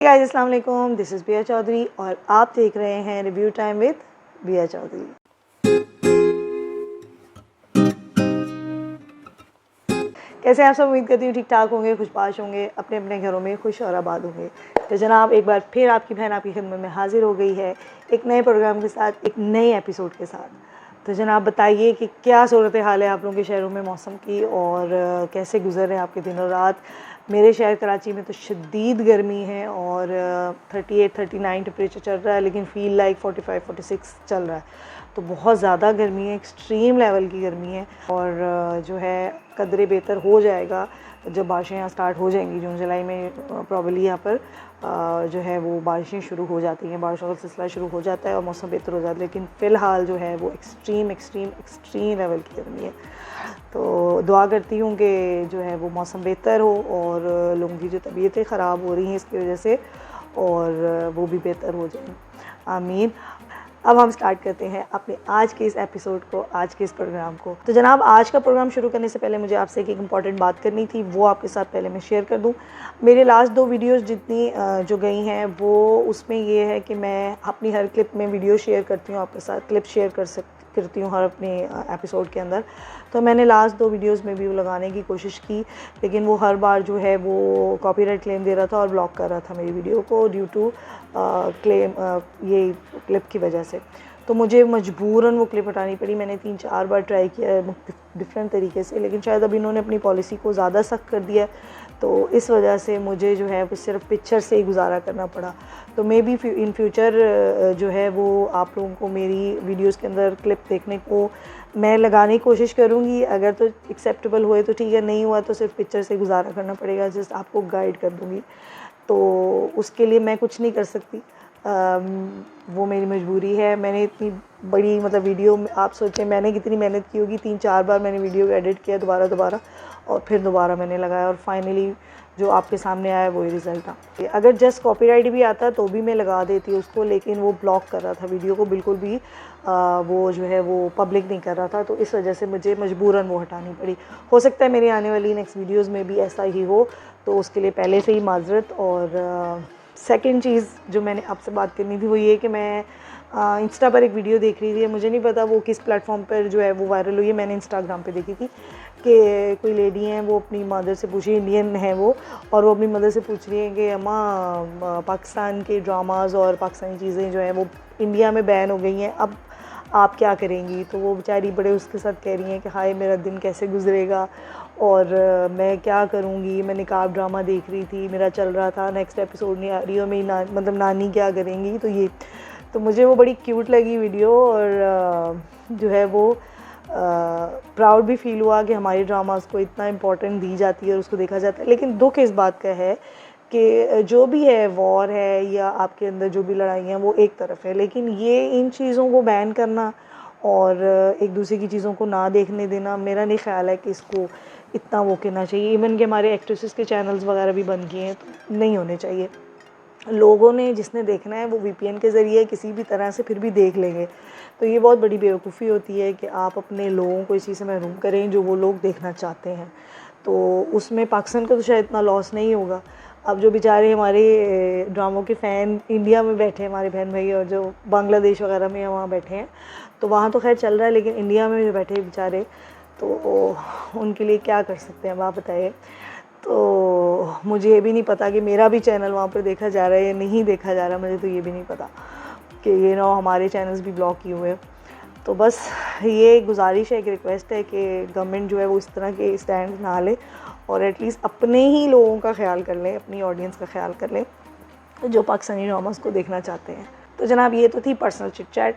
Guys अस्सलाम वालेकुम, this is बिया चौधरी और आप देख रहे हैं रिव्यू टाइम विद बिया चौधरी। कैसे आप सब? उम्मीद करती हूँ ठीक ठाक होंगे, खुशबाश होंगे, अपने अपने घरों में खुश और आबाद होंगे। तो जनाब एक बार फिर आपकी बहन आपकी खिदमत में हाजिर हो गई है एक नए प्रोग्राम के साथ, एक नए एपिसोड के साथ। तो जनाब बताइए कि क्या सूरत हाल है आप लोगों के शहरों में मौसम की और कैसे गुजर रहे हैं आपके दिन और रात। मेरे शहर कराची में तो शदीद गर्मी है और 38-39 टेम्परेचर चल रहा है, लेकिन फ़ील लाइक 45-46 चल रहा है। तो बहुत ज़्यादा गर्मी है, एक्सट्रीम लेवल की गर्मी है और जो है कदरे बेहतर हो जाएगा जब बारिशें यहाँ स्टार्ट हो जाएंगी। जून जुलाई में प्रॉबली यहाँ पर जो है वो बारिशें शुरू हो जाती हैं, बारिशों का सिलसिला शुरू हो जाता है और मौसम बेहतर हो जाता है। लेकिन फ़िलहाल जो है वो एक्सट्रीम लेवल की गर्मी है। तो दुआ करती हूँ कि जो है वो मौसम बेहतर हो और लोगों की जो तबीयतें ख़राब हो रही हैं इसकी वजह से और वो भी बेहतर हो जाए, आमीन। अब हम स्टार्ट करते हैं अपने आज के इस एपिसोड को, आज के इस प्रोग्राम को। तो जनाब आज का प्रोग्राम शुरू करने से पहले मुझे आपसे एक इम्पॉर्टेंट बात करनी थी, वो आपके साथ पहले मैं शेयर कर दूं। मेरे लास्ट 2 वीडियोस जितनी जो गई हैं वो उसमें ये है कि मैं अपनी हर क्लिप में वीडियो शेयर करती हूँ आपके साथ, क्लिप शेयर करती हूँ हर अपने एपिसोड के अंदर। तो मैंने लास्ट 2 वीडियोस में भी वो लगाने की कोशिश की, लेकिन वो हर बार जो है वो कॉपीराइट क्लेम दे रहा था और ब्लॉक कर रहा था मेरी वीडियो को ड्यू टू क्लेम ये क्लिप की वजह से। तो मुझे मजबूरन वो क्लिप हटानी पड़ी। मैंने 3-4 बार ट्राई किया है डिफरेंट तरीके से, लेकिन शायद अभी इन्होंने अपनी पॉलिसी को ज़्यादा सख्त कर दिया है, तो इस वजह से मुझे जो है वो सिर्फ पिक्चर से ही गुजारा करना पड़ा। तो मे बी इन फ्यूचर जो है वो आप लोगों को मेरी वीडियोस के अंदर क्लिप देखने को मैं लगाने की कोशिश करूँगी। अगर तो एक्सेप्टेबल हुए तो ठीक है, नहीं हुआ तो सिर्फ पिक्चर से गुजारा करना पड़ेगा, जस्ट आपको गाइड कर दूँगी। तो उसके लिए मैं कुछ नहीं कर सकती, वो मेरी मजबूरी है। मैंने इतनी बड़ी मतलब वीडियो आप सोचें मैंने कितनी मेहनत की होगी, 3-4 बार मैंने वीडियो को एडिट किया दोबारा और फिर दोबारा मैंने लगाया और फाइनली जो आपके सामने आया वही रिज़ल्ट था। अगर जस्ट कॉपीराइट भी आता तो भी मैं लगा देती उसको, लेकिन वो ब्लॉक कर रहा था वीडियो को, बिल्कुल भी वो जो है वो पब्लिक नहीं कर रहा था, तो इस वजह से मुझे मजबूरन वो हटानी पड़ी। हो सकता है मेरी आने वाली नेक्स्ट वीडियोस में भी ऐसा ही हो, तो उसके लिए पहले से ही माजरत। और सेकंड चीज़ जो मैंने आपसे बात करनी थी वो ये कि मैं इंस्टा पर एक वीडियो देख रही थी, मुझे नहीं पता वो किस प्लेटफॉर्म पर जो है वो वायरल हुई है, मैंने इंस्टाग्राम पे देखी थी कि कोई लेडी हैं वो अपनी मदर से पूछी, इंडियन है वो, और वो अपनी मदर से पूछ रही हैं कि अम्मा पाकिस्तान के ड्रामाज़ और पाकिस्तानी चीज़ें जो हैं वो इंडिया में बैन हो गई हैं, अब आप क्या करेंगी। तो वो बेचारी बड़े उसके साथ कह रही हैं कि हाय मेरा दिन कैसे गुजरेगा और मैं क्या करूँगी, मैं निकाब ड्रामा देख रही थी, मेरा चल रहा था, नेक्स्ट एपिसोड नहीं आ रही और मेरी मतलब नानी क्या करेंगी। तो मुझे वो बड़ी क्यूट लगी वीडियो और जो है वो प्राउड भी फील हुआ कि हमारी ड्रामास को इतना इम्पोर्टेंट दी जाती है और उसको देखा जाता है। लेकिन दुख इस बात का है कि जो भी है वॉर है या आपके अंदर जो भी लड़ाइयाँ वो एक तरफ है, लेकिन ये इन चीज़ों को बैन करना और एक दूसरे की चीज़ों को ना देखने देना, मेरा नहीं ख्याल है कि इसको इतना वो कहना चाहिए। इवन कि हमारे एक्ट्रेसेस के चैनल्स वगैरह भी बंद किए हैं, तो नहीं होने चाहिए। लोगों ने जिसने देखना है वो VPN के ज़रिए किसी भी तरह से फिर भी देख लेंगे। तो ये बहुत बड़ी बेवकूफ़ी होती है कि आप अपने लोगों को इस चीज़ से महरूम करें जो वो लोग देखना चाहते हैं। तो उसमें पाकिस्तान का तो शायद इतना लॉस नहीं होगा। अब जो बेचारे हमारे ड्रामों के फ़ैन इंडिया में बैठे हैं, हमारे बहन भाई, और जो बांग्लादेश वगैरह में वहाँ बैठे हैं, तो वहाँ तो खैर चल रहा है, लेकिन इंडिया में जो बैठे बेचारे, तो उनके लिए क्या कर सकते हैं आप बताइए। तो मुझे ये भी नहीं पता कि मेरा भी चैनल वहाँ पर देखा जा रहा है या नहीं देखा जा रहा, मुझे तो ये भी नहीं पता कि ये ना हमारे चैनल्स भी ब्लॉक किए हुए हैं। तो बस ये गुजारिश है, एक रिक्वेस्ट है कि गवर्नमेंट जो है वो इस तरह के स्टैंड ना ले और एटलीस्ट अपने ही लोगों का ख्याल कर लें, अपनी ऑडियंस का ख्याल कर लें जो पाकिस्तानी ड्रामास को देखना चाहते हैं। तो जनाब ये तो थी पर्सनल चिट चैट।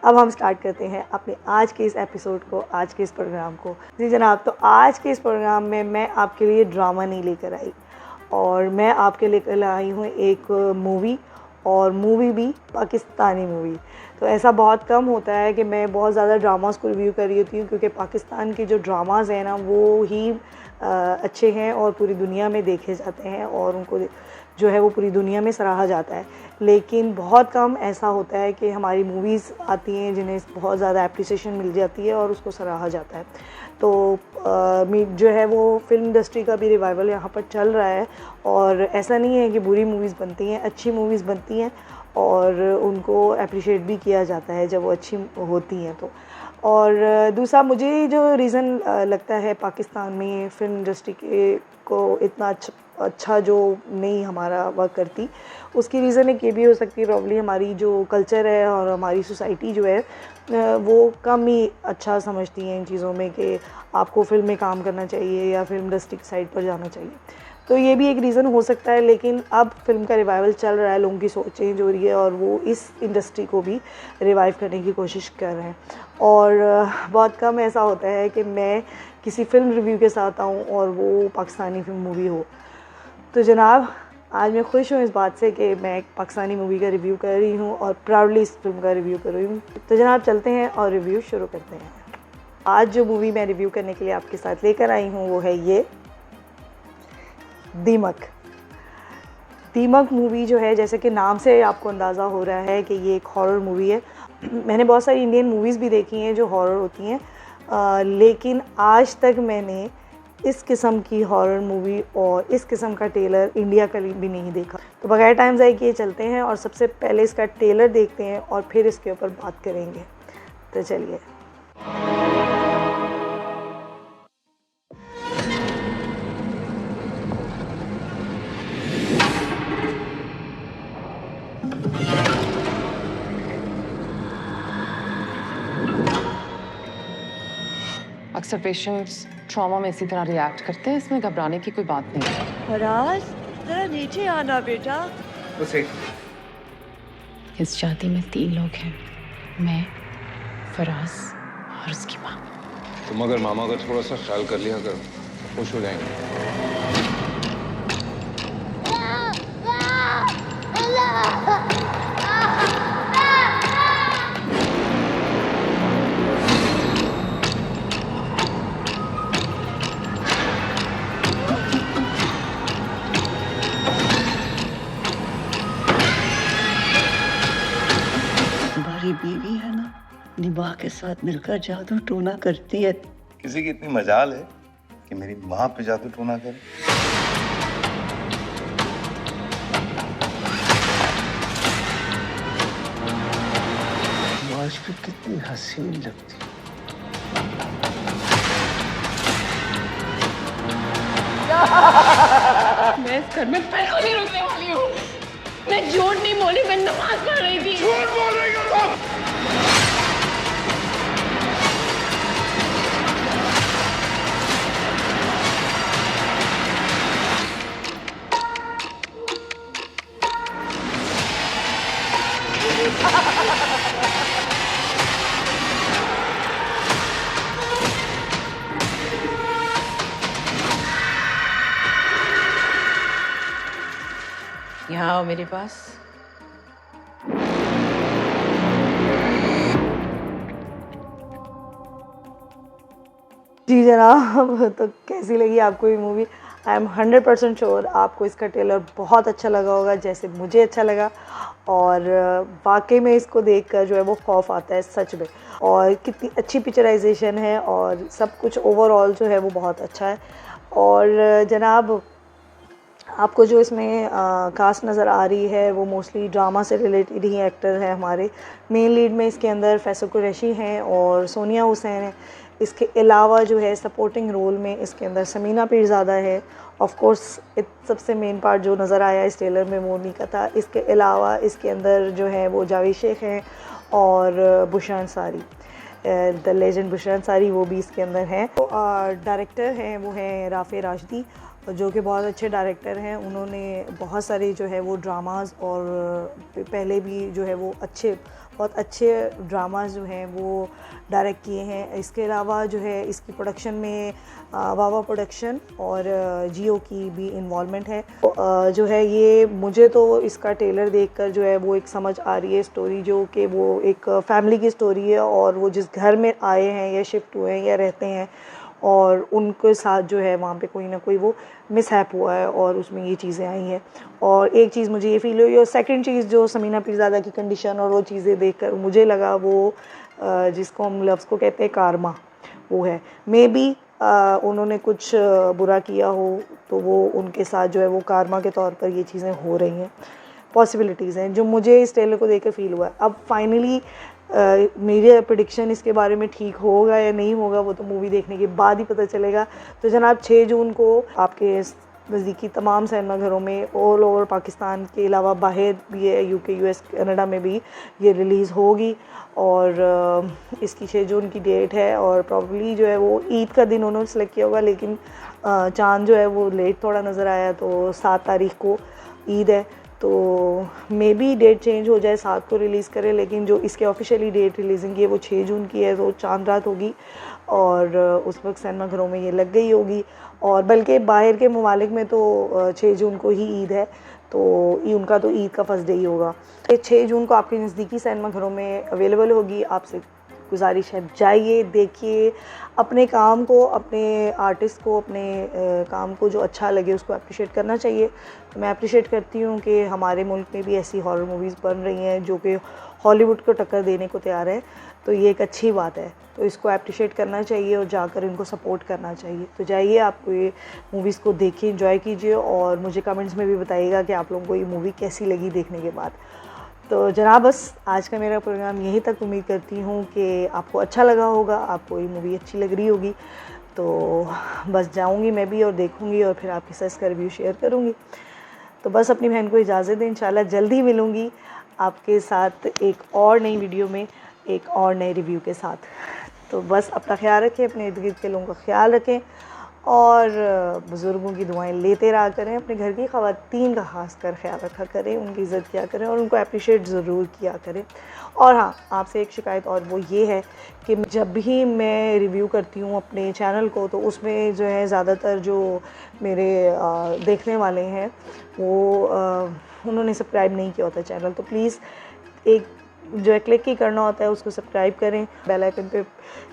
अब हम स्टार्ट करते हैं अपने आज के इस एपिसोड को, आज के इस प्रोग्राम को। जी जनाब, तो आज के इस प्रोग्राम में मैं आपके लिए ड्रामा नहीं लेकर आई और मैं आपके लेकर आई हूँ एक मूवी, और मूवी भी पाकिस्तानी मूवी। तो ऐसा बहुत कम होता है कि मैं बहुत ज़्यादा ड्रामास को रिव्यू कर रही होती हूँ, क्योंकि पाकिस्तान के जो ड्रामाज़ हैं ना वो ही अच्छे हैं और पूरी दुनिया में देखे जाते हैं और उनको जो है वो पूरी दुनिया में सराहा जाता है। लेकिन बहुत कम ऐसा होता है कि हमारी मूवीज़ आती हैं जिन्हें बहुत ज़्यादा एप्रिसिएशन मिल जाती है और उसको सराहा जाता है। तो जो है वो फ़िल्म इंडस्ट्री का भी रिवाइवल यहाँ पर चल रहा है, और ऐसा नहीं है कि बुरी मूवीज़ बनती हैं, अच्छी मूवीज़ बनती हैं और उनको एप्रिशिएट भी किया जाता है जब वो अच्छी होती हैं तो। और दूसरा मुझे जो रीज़न लगता है पाकिस्तान में फ़िल्म इंडस्ट्री के को इतना अच्छा जो नहीं हमारा वर्क करती, उसकी रीज़न एक ये भी हो सकती है प्रॉब्ली हमारी जो कल्चर है और हमारी सोसाइटी जो है वो कम ही अच्छा समझती है इन चीज़ों में कि आपको फ़िल्म में काम करना चाहिए या फ़िल्म इंडस्ट्री साइड पर जाना चाहिए। तो ये भी एक रीज़न हो सकता है, लेकिन अब फ़िल्म का रिवाइवल चल रहा है, लोगों की सोच चेंज हो रही है और वो इस इंडस्ट्री को भी रिवाइव करने की कोशिश कर रहे हैं। और बहुत कम ऐसा होता है कि मैं किसी फ़िल्म रिव्यू के साथ आऊँ और वो पाकिस्तानी फ़िल्म मूवी हो। तो जनाब, आज मैं खुश हूँ इस बात से कि मैं एक पाकिस्तानी मूवी का रिव्यू कर रही हूँ और प्राउडली इस फिल्म का रिव्यू कर रही हूँ। तो जनाब चलते हैं और रिव्यू शुरू करते हैं। आज जो मूवी मैं रिव्यू करने के लिए आपके साथ लेकर आई हूँ वो है ये दीमक। दीमक मूवी जो है, जैसे कि नाम से आपको अंदाज़ा हो रहा है कि ये एक हॉरर मूवी है। मैंने बहुत सारी इंडियन मूवीज़ भी देखी हैं जो हॉरर होती हैं, लेकिन आज तक मैंने इस किस्म की हॉरर मूवी और इस किस्म का ट्रेलर इंडिया का भी नहीं देखा। तो बगैर टाइम ज़ाया किए चलते हैं और सबसे पहले इसका ट्रेलर देखते हैं और फिर इसके ऊपर बात करेंगे। तो चलिए। अक्सर पेशेंट्स ट्रॉमा में इसी तरह रिएक्ट करते हैं, इसमें घबराने की कोई बात नहीं है। फराज, जरा नीचे आना बेटा। इस शादी में 3 लोग हैं, मैं, फराज और उसकी माँ। तुम अगर मामा का थोड़ा सा ख्याल कर लिया कर, खुश हो जाएंगे। तुम्हारी बीवी है ना, निभा के साथ मिलकर जादू टोना करती है। किसी की इतनी मजाल है कि मेरी माँ पे जादू टोना करे। आज भी कितनी हसीन लगती है। मैं इस घर में बिल्कुल नहीं रुकने वाली हूँ। मैं झूठ नहीं बोली, मैं नमाज पढ़ रही थी। झूठ बोल रही हो तुम। यहाँ आओ मेरे पास। जी जनाब, तो कैसी लगी आपको ये मूवी? आई एम 100% श्योर आपको इसका ट्रेलर बहुत अच्छा लगा होगा, जैसे मुझे अच्छा लगा। और वाकई में इसको देखकर जो है वो खौफ आता है सच में। और कितनी अच्छी पिक्चराइजेशन है और सब कुछ ओवरऑल जो है वो बहुत अच्छा है। और जनाब, आपको जो इसमें कास्ट नज़र आ रही है वो मोस्टली ड्रामा से रिलेटेड ही एक्टर है हमारे। मेन लीड में इसके अंदर फैसल कुरैशी हैं और सोनिया हुसैन है। इसके अलावा जो है सपोर्टिंग रोल में इसके अंदर समीना पीरज़ादा है। ऑफ कोर्स सबसे मेन पार्ट जो नज़र आया इस ट्रेलर में मोनी का था। इसके अलावा इसके अंदर जो है वो जावेद शेख हैं और बुशरा अंसारी, द लेजेंड बुशरा अंसारी, वो भी इसके अंदर हैं। तो डायरेक्टर हैं वो हैं राफ़े राशिदी, जो कि बहुत अच्छे डायरेक्टर हैं। उन्होंने बहुत सारे जो है वो ड्रामाज़ और पहले भी जो है वो बहुत अच्छे ड्रामाज़ जो हैं वो डायरेक्ट किए हैं। इसके अलावा जो है इसकी प्रोडक्शन में वावा प्रोडक्शन और जियो की भी इन्वॉल्वमेंट है। तो जो है ये मुझे तो इसका ट्रेलर देखकर जो है वो एक समझ आ रही है स्टोरी, जो कि वो एक फैमिली की स्टोरी है और वो जिस घर में आए हैं या शिफ्ट हुए हैं या रहते हैं और उनके साथ जो है वहाँ पे कोई ना कोई वो मिसहैप हुआ है और उसमें ये चीज़ें आई हैं। और एक चीज़ मुझे ये फील हुई, और सेकंड चीज़ जो समीना पीरज़ादा की कंडीशन और वो चीज़ें देखकर मुझे लगा वो जिसको हम लफ्ज़ को कहते हैं कारमा, वो है। मे बी उन्होंने कुछ बुरा किया हो तो वो उनके साथ जो है वो कारमा के तौर पर ये चीज़ें हो रही हैं, पॉसिबिलिटीज़ हैं जो मुझे इस ट्रेलर को देखकर फील हुआ है। अब फाइनली मेरी प्रेडिक्शन इसके बारे में ठीक होगा या नहीं होगा वो तो मूवी देखने के बाद ही पता चलेगा। तो जनाब 6 जून को आपके नज़दीकी तमाम सिनेमा घरों में ऑल ओवर पाकिस्तान के अलावा बाहर भी है, यूके, यूएस, कनाडा में भी ये रिलीज़ होगी। और इसकी 6 जून की डेट है और प्रॉब्ली जो है वो ईद का दिन उन्होंने सेलेक्ट किया होगा, लेकिन चांद जो है वो लेट थोड़ा नज़र आया, तो 7 तारीख को ईद है, तो मे बी डेट चेंज हो जाए, 7 को रिलीज़ करे, लेकिन जो इसके ऑफिशियली डेट रिलीजिंग की है वो 6 जून की है, तो चांद रात होगी और उस वक्त सिनेमा घरों में ये लग गई होगी। और बल्कि बाहर के ममालिक में तो 6 जून को ही ईद है, तो उनका तो ईद का फर्स्ट डे ही होगा। ये 6 जून को आपके नज़दीकी सिनेमा घरों में अवेलेबल होगी। आपसे गुजारिश है जाइए, देखिए, अपने काम को, अपने आर्टिस्ट को, अपने काम को जो अच्छा लगे उसको अप्रिशिएट करना चाहिए। तो मैं अप्रिशिएट करती हूँ कि हमारे मुल्क में भी ऐसी हॉरर मूवीज़ बन रही हैं जो कि हॉलीवुड को टक्कर देने को तैयार है, तो ये एक अच्छी बात है, तो इसको अप्रिशिएट करना चाहिए और जाकर इनको सपोर्ट करना चाहिए। तो जाइए, आपको ये मूवीज़ को देखिए, एंजॉय कीजिए और मुझे कमेंट्स में भी बताइएगा कि आप लोगों को ये मूवी कैसी लगी देखने के बाद। तो जनाब बस आज का मेरा प्रोग्राम यहीं तक। उम्मीद करती हूँ कि आपको अच्छा लगा होगा, आपको ये मूवी अच्छी लग रही होगी। तो बस जाऊँगी मैं भी और देखूँगी और फिर आपके साथ इसका रिव्यू शेयर करूँगी। तो बस अपनी बहन को इजाज़त दें, इंशाल्लाह जल्दी मिलूँगी आपके साथ एक और नई वीडियो में, एक और नए रिव्यू के साथ। तो बस अपना ख्याल रखें, अपने इर्द गिर्द के लोगों का ख्याल रखें और बुज़ुर्गों की दुआएं लेते रहा करें। अपने घर की ख़वातीन का ख़ास कर ख्याल रखा करें, उनकी इज़्ज़त किया करें और उनको अप्रिशिएट ज़रूर किया करें। और हाँ, आपसे एक शिकायत और वो ये है कि जब भी मैं रिव्यू करती हूँ अपने चैनल को, तो उसमें जो है ज़्यादातर जो मेरे देखने वाले हैं वो उन्होंने सब्सक्राइब नहीं किया होता चैनल, तो प्लीज़ एक जो है क्लिक ही करना होता है, उसको सब्सक्राइब करें, बेल आइकन पे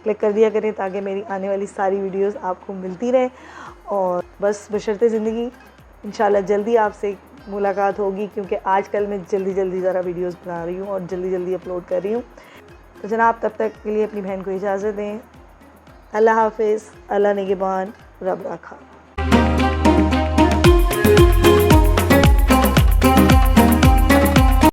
क्लिक कर दिया करें ताकि मेरी आने वाली सारी वीडियोस आपको मिलती रहे। और बस बशर्ते ज़िंदगी इंशाल्लाह जल्दी आपसे मुलाकात होगी, क्योंकि आजकल मैं जल्दी ज़रा वीडियोस बना रही हूँ और जल्दी अपलोड कर रही हूँ। तो जनाब तब तक के लिए अपनी बहन को इजाज़त दें। अल्लाह हाफ़िज़, अल्लाह निगहबान, रब रखा।